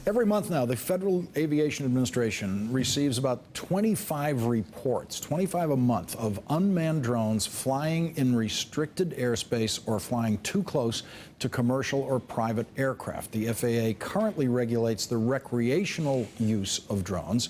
Every month now, the Federal Aviation Administration receives about 25 reports, 25 a month, of unmanned drones flying in restricted airspace or flying too close to commercial or private aircraft. The FAA currently regulates the recreational use of drones.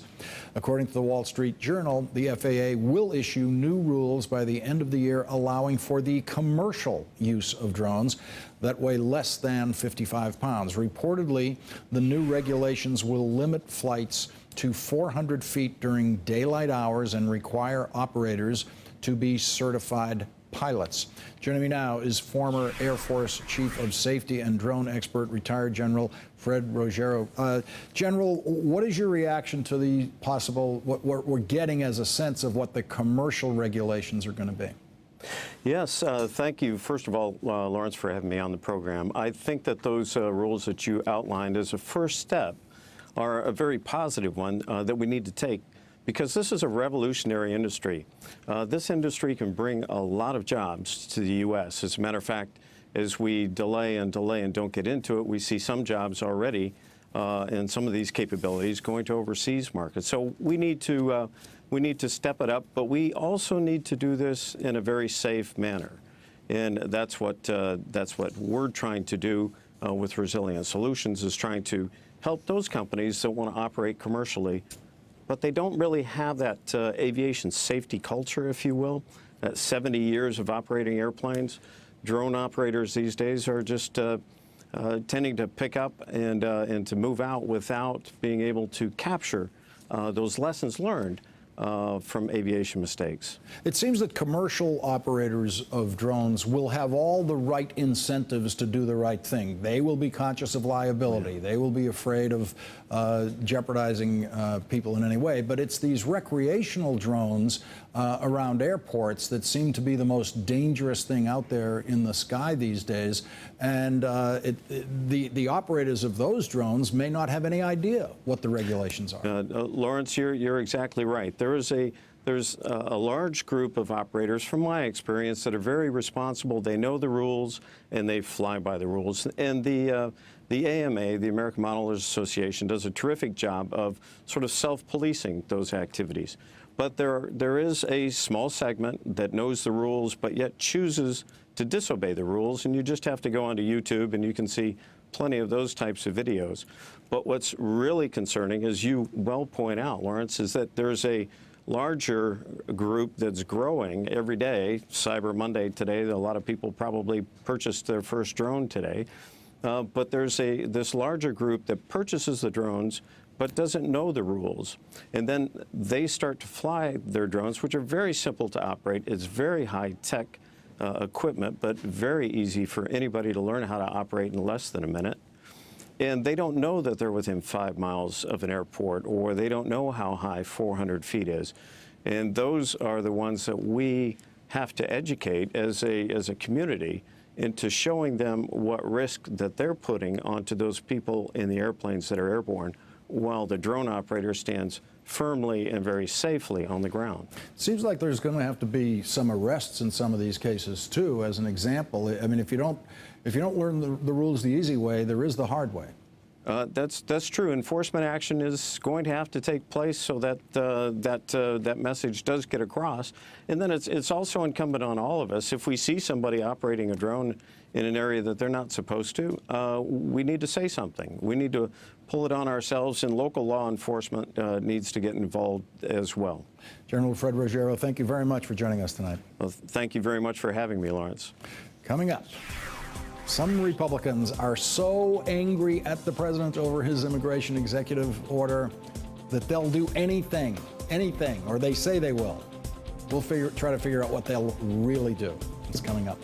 According to the Wall Street Journal, the FAA will issue new rules by the end of the year allowing for the commercial use of drones that weigh less than 55 pounds. Reportedly, the new regulations will limit flights to 400 feet during daylight hours and require operators to be certified pilots. Joining me now is former Air Force Chief of Safety and drone expert, retired General Fred Roggero. General, what is your reaction to the possible, what we're getting as a sense of what the commercial regulations are going to be? Yes, thank you, first of all, Lawrence, for having me on the program. I think that those rules that you outlined as a first step are a very positive one that we need to take, because this is a revolutionary industry. This industry can bring a lot of jobs to the U.S. As a matter of fact, as we delay and don't get into it, we see some jobs already and some of these capabilities going to overseas markets. So we need to step it up, but we also need to do this in a very safe manner. And that's what we're trying to do with Resilient Solutions, is trying to help those companies that want to operate commercially, but they don't really have that aviation safety culture, if you will, that 70 years of operating airplanes. Drone operators these days are just tending to pick up and to move out without being able to capture those lessons learned from aviation mistakes. It seems that commercial operators of drones will have all the right incentives to do the right thing. They will be conscious of liability. Yeah. They will be afraid of jeopardizing people in any way. But it's these recreational drones around airports that seem to be the most dangerous thing out there in the sky these days. And the operators of those drones may not have any idea what the regulations are. Lawrence, you're exactly right. There's a large group of operators, from my experience, that are very responsible. They know the rules and they fly by the rules. And the AMA, the American Modelers Association, does a terrific job of sort of self-policing those activities. But there is a small segment that knows the rules but yet chooses to disobey the rules, and you just have to go onto YouTube and you can see plenty of those types of videos. But what's really concerning, as you well point out, Lawrence, is that there's a larger group that's growing every day. Cyber Monday today, a lot of people probably purchased their first drone today. But there's this larger group that purchases the drones but doesn't know the rules. And then they start to fly their drones, which are very simple to operate. It's very high-tech equipment, but very easy for anybody to learn how to operate in less than a minute. And they don't know that they're within 5 miles of an airport, or they don't know how high 400 feet is. And those are the ones that we have to educate as a community into showing them what risk that they're putting onto those people in the airplanes that are airborne, while the drone operator stands firmly and very safely on the ground. Seems like there's going to have to be some arrests in some of these cases too. As an example, I mean, if you don't learn the rules the easy way, there is the hard way. That's true. Enforcement action is going to have to take place so that that message does get across. And then it's also incumbent on all of us. If we see somebody operating a drone in an area that they're not supposed to, we need to say something. We need to pull it on ourselves, and local law enforcement needs to get involved as well. General Fred Roggero, thank you very much for joining us tonight. Well, thank you very much for having me, Lawrence. Coming up, some Republicans are so angry at the president over his immigration executive order that they'll do anything, or they say they will. We'll try to figure out what they'll really do. It's coming up.